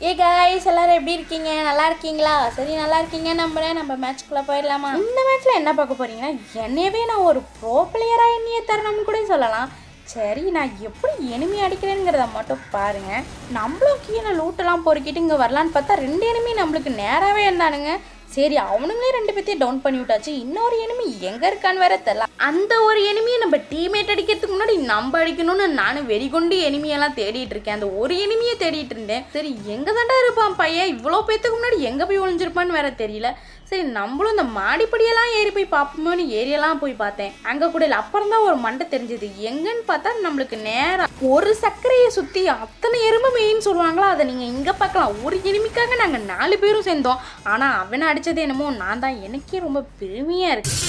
ஏ guys எல்லாரும் எப்படி இருக்கீங்க? நல்லா இருக்கீங்களா? சரி, நல்லா இருக்கீங்க நம்புறேன். நம்ம மேட்ச்க்குள்ளே போயிடலாமா? இந்த மேட்ச்சில் என்ன பார்க்க போறீங்கன்னா, என்னையவே நான் ஒரு ப்ரோ பிளேயராக என்னைய தரணும்னு கூட சொல்லலாம். சரி, நான் எப்படி எனிமி அடிக்கிறேங்கிறத மட்டும் பாருங்கள். நம்மளும் கீழே லூட்டெல்லாம் பொறுக்கிட்டு இங்கே வரலான்னு பார்த்தா 2 எனிமி நம்மளுக்கு நேராகவே இருந்தானுங்க. சரி, அவனுங்களே 2 பேர்த்தையும் டவுன் பண்ணி விட்டாச்சு. இன்னொரு எனிமி எங்கே இருக்கான்னு வேற தெரியல. அந்த ஒரு எனிமியை நம்ம டீம்மேட் அடிக்கிறதுக்கு முன்னாடி நம்ம அடிக்கணும்னு நானும் வெறிகொண்டு எனிமியெல்லாம் தேடிட்டு இருக்கேன். அந்த ஒரு எனிமியை தேடிட்டு இருந்தேன். சரி, எங்கே தாண்டா இருப்பான் பையன்? இவ்வளோ பேத்துக்கு முன்னாடி எங்கே போய் ஒழிஞ்சிருப்பான்னு வேற தெரியல. சரி, நம்மளும் இந்த மாடிப்படியெல்லாம் ஏறி போய் பார்ப்போமோன்னு ஏரியெல்லாம் போய் பார்த்தேன். அங்கே கூட இல்லை. அப்புறம் தான் ஒரு மண்டை தெரிஞ்சது. எங்கன்னு பார்த்தா நம்மளுக்கு நேரம் ஒரு சர்க்கரையை சுற்றி அத்தனை எறும்பு மெயின்னு சொல்லுவாங்களா, அதை நீங்கள் இங்கே பார்க்கலாம். ஒரு எனிமிக்காக நாங்கள் 4 பேரும் சேர்ந்தோம். ஆனால் அவனை அடித்தது என்னமோ நான் தான். எனக்கே ரொம்ப பெருமையாக இருக்குது.